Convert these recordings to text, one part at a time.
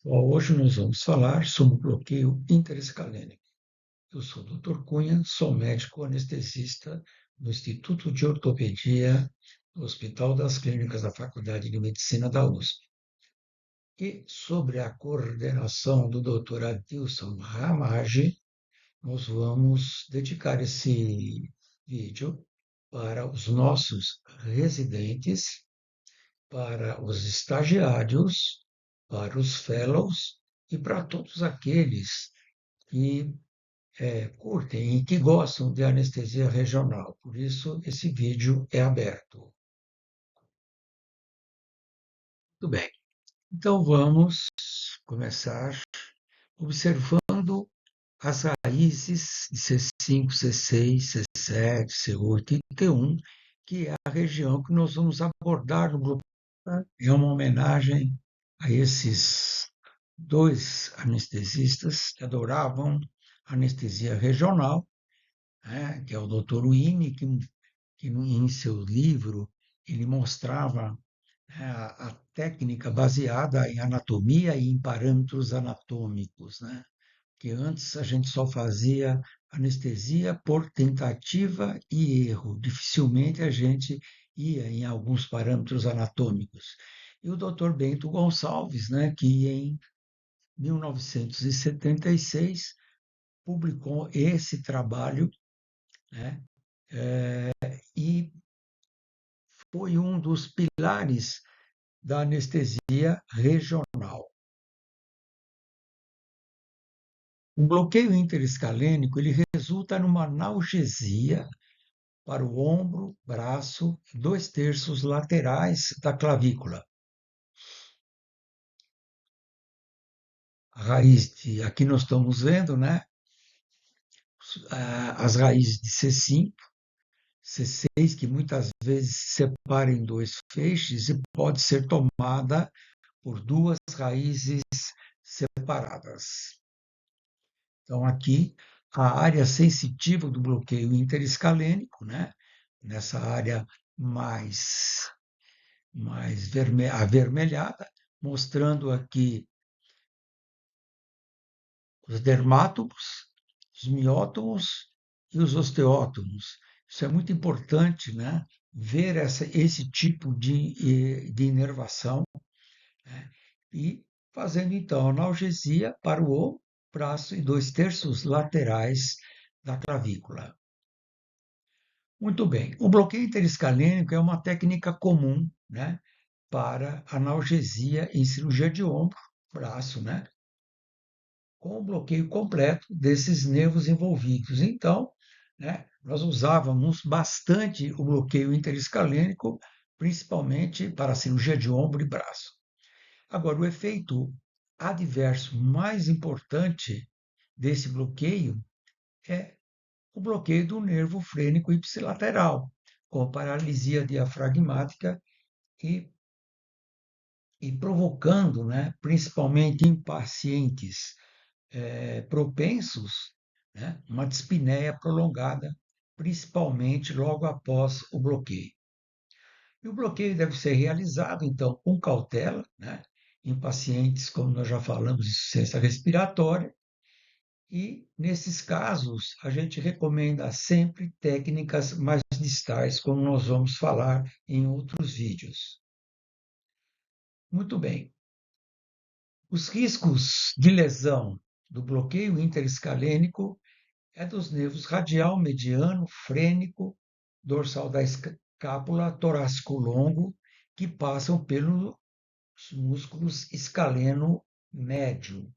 Bom, hoje nós vamos falar sobre o bloqueio interescalênico. Eu sou o Dr. Cunha, sou médico anestesista do Instituto de Ortopedia do Hospital das Clínicas da Faculdade de Medicina da USP. E sobre a coordenação do Dr. Adilson Ramage, nós vamos dedicar esse vídeo para os nossos residentes, para os estagiários, para os fellows e para todos aqueles que curtem e que gostam de anestesia regional. Por isso, esse vídeo é aberto. Muito bem. Então, vamos começar observando as raízes de C5, C6, C7, C8 e T1, que é a região que nós vamos abordar no grupo. É uma homenagem a esses dois anestesistas que adoravam anestesia regional, né, que é o Dr. Winnie, que em seu livro ele mostrava, né, a técnica baseada em anatomia e em parâmetros anatômicos, né? Que antes a gente só fazia anestesia por tentativa e erro, dificilmente a gente ia em alguns parâmetros anatômicos. E o Dr. Bento Gonçalves, né, que em 1976 publicou esse trabalho, né, e foi um dos pilares da anestesia regional. O bloqueio interescalênico ele resulta numa analgesia para o ombro, braço, 2/3 laterais da clavícula. A raiz de, aqui nós estamos vendo, né? As raízes de C5, C6, que muitas vezes se separam em dois feixes e pode ser tomada por duas raízes separadas. Então, aqui, a área sensitiva do bloqueio interescalênico, né? Nessa área mais avermelhada, mostrando aqui os dermátomos, os miótomos e os osteótomos. Isso é muito importante, né? Ver esse tipo de inervação, né? E fazendo então analgesia para o ombro, braço e 2/3 laterais da clavícula. Muito bem. O bloqueio interescalênico é uma técnica comum, né, para analgesia em cirurgia de ombro, braço, né, com o bloqueio completo desses nervos envolvidos. Então, né, nós usávamos bastante o bloqueio interescalênico, principalmente para a cirurgia de ombro e braço. Agora, o efeito adverso mais importante desse bloqueio é o bloqueio do nervo frênico ipsilateral, com paralisia diafragmática e, e provocando, né, principalmente em pacientes propensos, né, uma dispneia prolongada, principalmente logo após o bloqueio. E o bloqueio deve ser realizado, então, com cautela, né, em pacientes, como nós já falamos, de insuficiência respiratória, e, nesses casos, a gente recomenda sempre técnicas mais distais, como nós vamos falar em outros vídeos. Muito bem. Os riscos de lesão do bloqueio interescalênico é dos nervos radial, mediano, frênico, dorsal da escápula, torácico longo, que passam pelos músculos escaleno médio.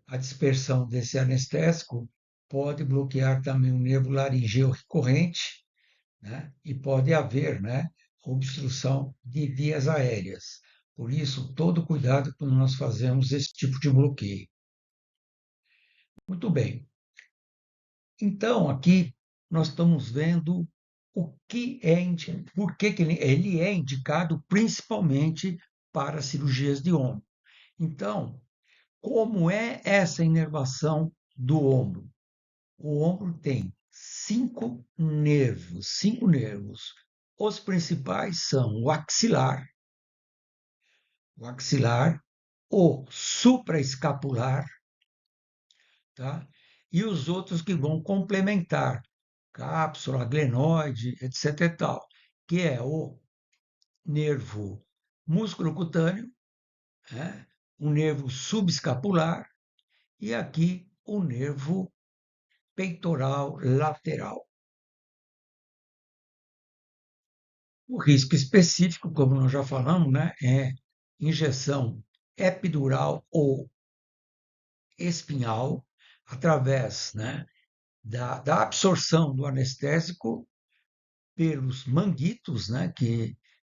A dispersão desse anestésico pode bloquear também o nervo laringeu recorrente, né? E pode haver, né, obstrução de vias aéreas. Por isso, todo cuidado quando nós fazemos esse tipo de bloqueio. Muito bem. Então, aqui nós estamos vendo o que é, por que ele é indicado principalmente para cirurgias de ombro. Então, como é essa inervação do ombro? O ombro tem cinco nervos. Os principais são o axilar, o supraescapular, tá? E os outros que vão complementar, cápsula, glenoide, etc. e tal, que é o nervo músculo cutâneo, né? O nervo subescapular e aqui o nervo peitoral lateral. O risco específico, como nós já falamos, né, é injeção epidural ou espinhal através, né, da absorção do anestésico pelos manguitos, né,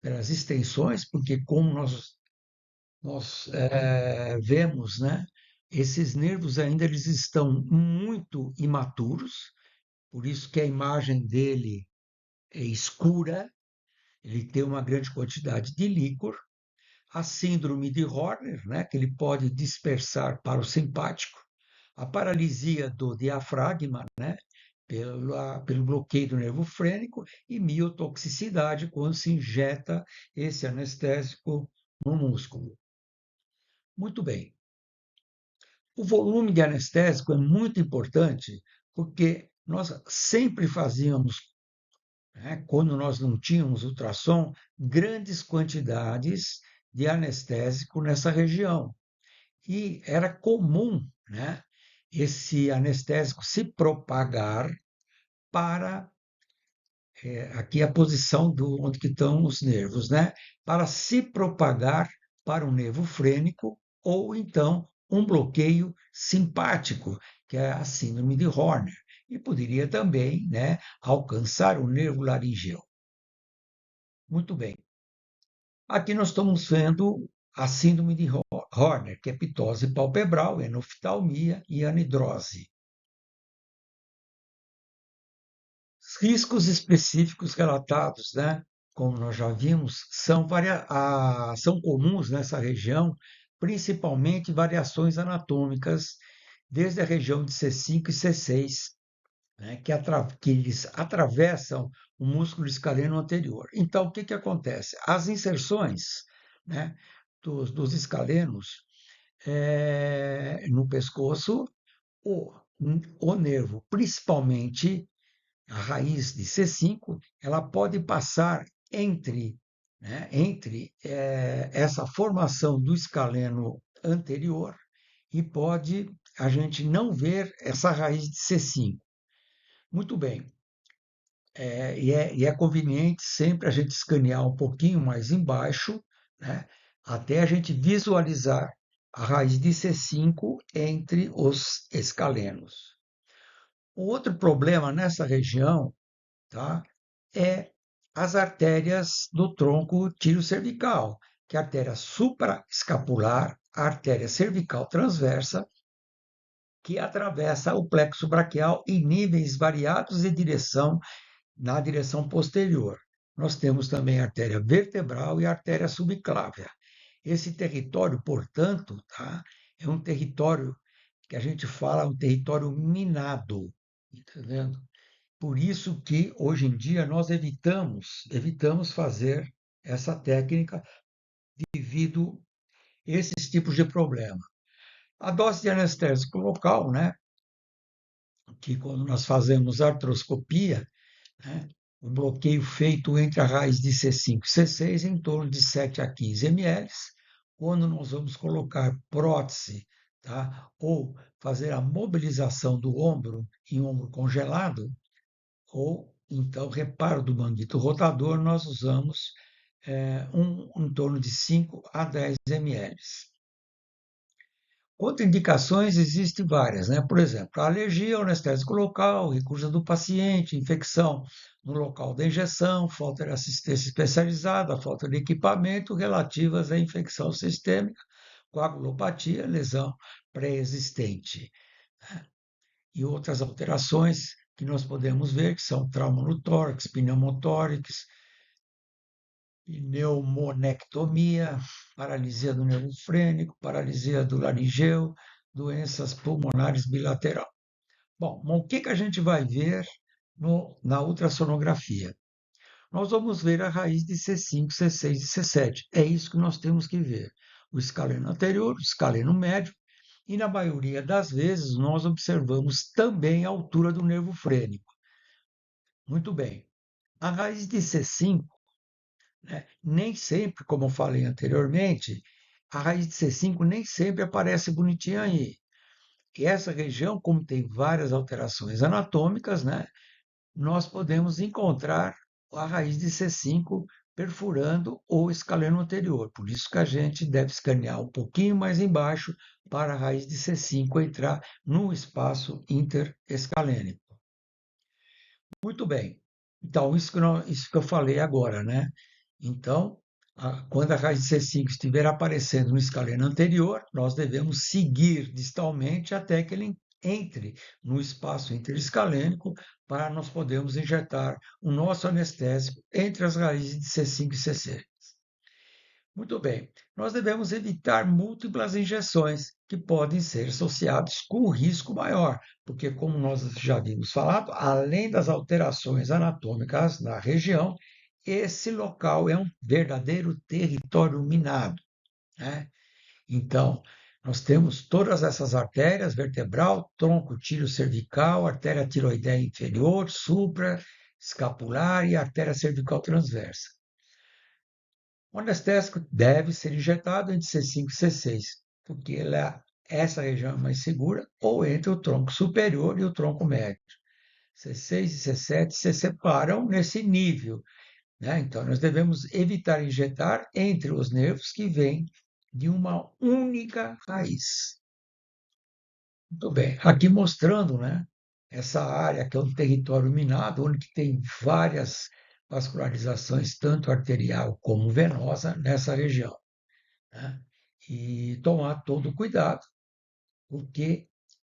pelas extensões, porque como nós vemos, né, esses nervos ainda eles estão muito imaturos, por isso que a imagem dele é escura, ele tem uma grande quantidade de líquor. A síndrome de Horner, né, que ele pode dispersar para o simpático, a paralisia do diafragma, né, pelo bloqueio do nervo frênico, e miotoxicidade quando se injeta esse anestésico no músculo. Muito bem. O volume de anestésico é muito importante porque nós sempre fazíamos, né, quando nós não tínhamos ultrassom, grandes quantidades de anestésico nessa região. E era comum, né, esse anestésico se propagar para aqui a posição do onde que estão os nervos, né, para se propagar para o nervo frênico ou então um bloqueio simpático, que é a síndrome de Horner, e poderia também, né, alcançar o nervo laringeu. Muito bem. Aqui nós estamos vendo a síndrome de Horner, que é ptose palpebral, enoftalmia e anidrose. Riscos específicos relatados, né, como nós já vimos, são comuns nessa região, principalmente variações anatômicas, desde a região de C5 e C6, né, que eles atravessam o músculo escaleno anterior. Então, o que, que acontece? As inserções, né, dos escalenos no pescoço, o, o nervo, principalmente a raiz de C5, ela pode passar entre essa formação do escaleno anterior e pode a gente não ver essa raiz de C5. Muito bem. E é conveniente sempre a gente escanear um pouquinho mais embaixo, né, até a gente visualizar a raiz de C5 entre os escalenos. O outro problema nessa região, tá, é as artérias do tronco tiro-cervical, que é a artéria supraescapular, a artéria cervical transversa, que atravessa o plexo braquial em níveis variados de direção na direção posterior. Nós temos também a artéria vertebral e a artéria subclávia. Esse território, portanto, tá, é um território que a gente fala um território minado, entendendo? Por isso que hoje em dia nós evitamos fazer essa técnica devido a esses tipos de problema. A dose de anestésico local, né, que quando nós fazemos artroscopia, né, o bloqueio feito entre a raiz de C5 e C6 em torno de 7 a 15 ml. Quando nós vamos colocar prótese, tá, ou fazer a mobilização do ombro em ombro congelado, ou então reparo do manguito rotador, nós usamos em torno de 5 a 10 ml. Contraindicações existem várias, né? Por exemplo, a alergia ao anestésico local, recusa do paciente, infecção no local da injeção, falta de assistência especializada, falta de equipamento relativas à infecção sistêmica, coagulopatia, lesão pré-existente. E outras alterações que nós podemos ver, que são trauma no tórax, pneumotórax, pneumonectomia, paralisia do nervo frênico, paralisia do laringeu, doenças pulmonares bilateral. Bom, mas o que, que a gente vai ver na ultrassonografia? Nós vamos ver a raiz de C5, C6 e C7. É isso que nós temos que ver. o escaleno anterior, o escaleno médio, e na maioria das vezes nós observamos também a altura do nervo frênico. Muito bem. A raiz de C5, né, nem sempre, como eu falei anteriormente, a raiz de C5 nem sempre aparece bonitinha aí. E essa região, como tem várias alterações anatômicas, né, nós podemos encontrar a raiz de C5 perfurando o escaleno anterior. Por isso que a gente deve escanear um pouquinho mais embaixo para a raiz de C5 entrar no espaço interescalênico. Muito bem. Então, isso que eu falei agora, né? Então, quando a raiz de C5 estiver aparecendo no escaleno anterior, nós devemos seguir distalmente até que ele entre no espaço interescalênico para nós podermos injetar o nosso anestésico entre as raízes de C5 e C6. Muito bem. Nós devemos evitar múltiplas injeções que podem ser associadas com risco maior, porque, como nós já vimos falado, além das alterações anatômicas na região, esse local é um verdadeiro território minado, né? Então, nós temos todas essas artérias, vertebral, tronco tiro cervical, artéria tiroideia inferior, supra, escapular e artéria cervical transversa. O anestésico deve ser injetado entre C5 e C6, porque essa região é mais segura, ou entre o tronco superior e o tronco médio. C6 e C7 se separam nesse nível, né? Então, nós devemos evitar injetar entre os nervos que vêm de uma única raiz. Muito bem. Aqui mostrando, né, essa área que é um território minado, onde tem várias vascularizações, tanto arterial como venosa, nessa região, né? E tomar todo o cuidado, porque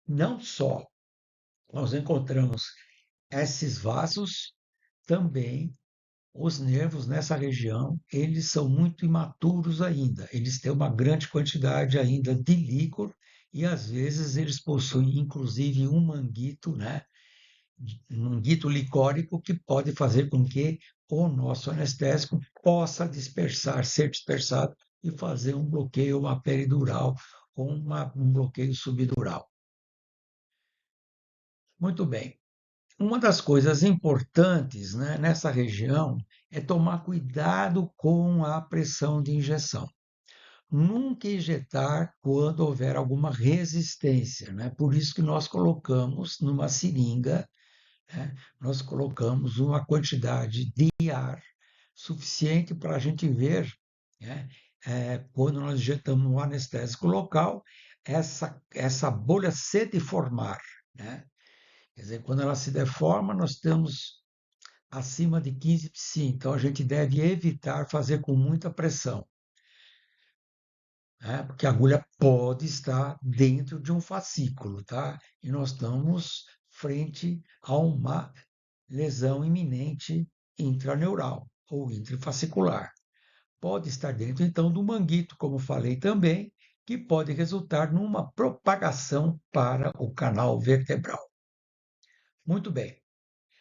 não só nós encontramos esses vasos, também os nervos nessa região, eles são muito imaturos ainda. Eles têm uma grande quantidade ainda de líquor e às vezes eles possuem inclusive um manguito, né? Um manguito licórico que pode fazer com que o nosso anestésico possa dispersar, ser dispersado e fazer um bloqueio, uma peridural ou um bloqueio subdural. Muito bem. Uma das coisas importantes, né, nessa região é tomar cuidado com a pressão de injeção. Nunca injetar quando houver alguma resistência, né? Por isso que nós colocamos numa seringa, né, nós colocamos uma quantidade de ar suficiente para a gente ver, né, quando nós injetamos um anestésico local, essa bolha se deformar, né? Quer dizer, quando ela se deforma, nós temos acima de 15 psi, então a gente deve evitar fazer com muita pressão, né? Porque a agulha pode estar dentro de um fascículo, tá? E nós estamos frente a uma lesão iminente intraneural ou intrafascicular. Pode estar dentro, então, do manguito, como falei também, que pode resultar numa propagação para o canal vertebral. Muito bem.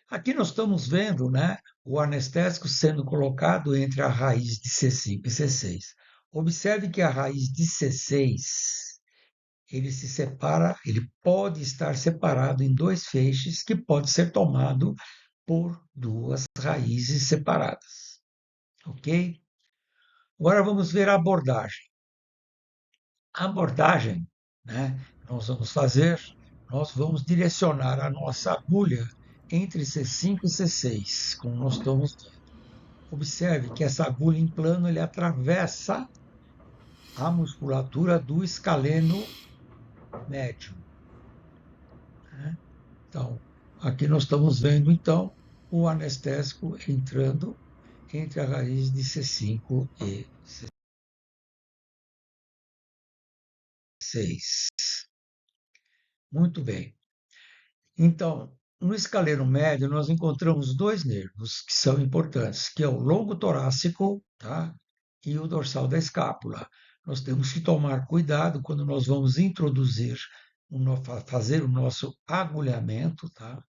Aqui nós estamos vendo, né, o anestésico sendo colocado entre a raiz de C5 e C6. Observe que a raiz de C6, ele se separa, ele pode estar separado em dois feixes que pode ser tomado por duas raízes separadas. Ok? Agora vamos ver a abordagem. A abordagem, né, nós vamos direcionar a nossa agulha entre C5 e C6, como nós estamos vendo. Observe que essa agulha em plano ele atravessa a musculatura do escaleno médio, né? Então, aqui nós estamos vendo, então, o anestésico entrando entre a raiz de C5 e C6. Muito bem. Então, no escaleno médio, nós encontramos dois nervos que são importantes, que é o longo torácico, tá? E o dorsal da escápula. Nós temos que tomar cuidado quando nós vamos introduzir, fazer o nosso agulhamento, tá?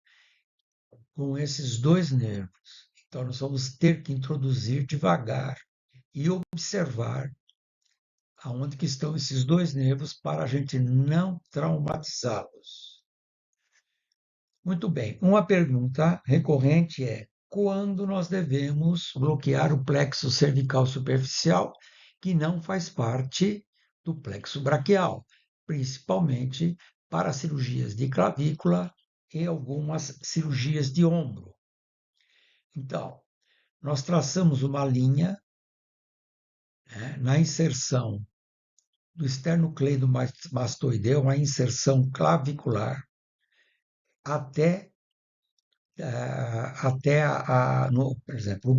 Com esses dois nervos. Então, nós vamos ter que introduzir devagar e observar aonde que estão esses dois nervos para a gente não traumatizá-los. Muito bem. Uma pergunta recorrente é: quando nós devemos bloquear o plexo cervical superficial, que não faz parte do plexo braquial, principalmente para cirurgias de clavícula e algumas cirurgias de ombro? Então, nós traçamos uma linha, né, na inserção do esternocleidomastoideu, uma inserção clavicular, até por exemplo, o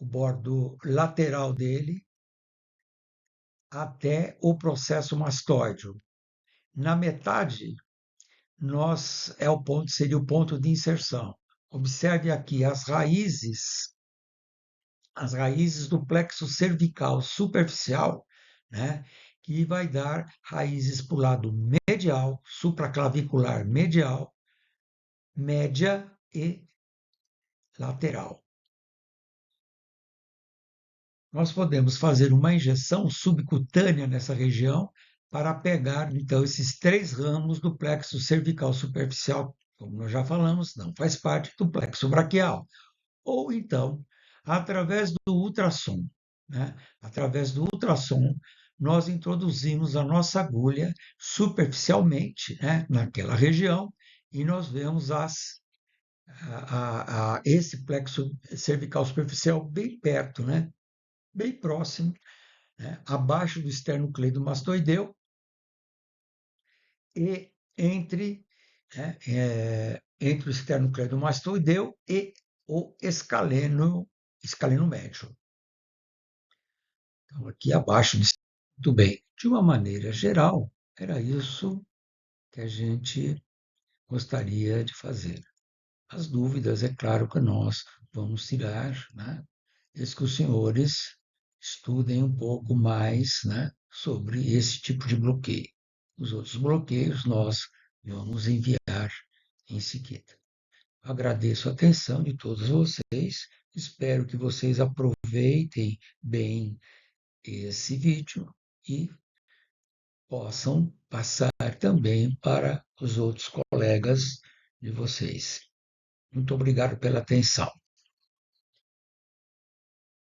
bordo lateral dele, até o processo mastoide. Na metade, seria o ponto de inserção. Observe aqui as raízes do plexo cervical superficial, né, que vai dar raízes para o lado medial, supraclavicular medial, média e lateral. Nós podemos fazer uma injeção subcutânea nessa região para pegar, então, esses três ramos do plexo cervical superficial, como nós já falamos, não faz parte do plexo braquial. Ou então, através do ultrassom, né? Através do ultrassom, nós introduzimos a nossa agulha superficialmente, né, naquela região, e nós vemos esse plexo cervical superficial bem perto, né? Bem próximo, né, abaixo do esternocleidomastoideu e entre o esternocleidomastoideu e o escaleno médio. Então, aqui abaixo disso, muito bem. De uma maneira geral, era isso que a gente gostaria de fazer. As dúvidas, é claro que nós vamos tirar, né? Desde que os senhores estudem um pouco mais, né, sobre esse tipo de bloqueio. Os outros bloqueios nós vamos enviar em seguida. Agradeço a atenção de todos vocês, espero que vocês aproveitem bem esse vídeo e possam passar também para os outros colegas de vocês. Muito obrigado pela atenção.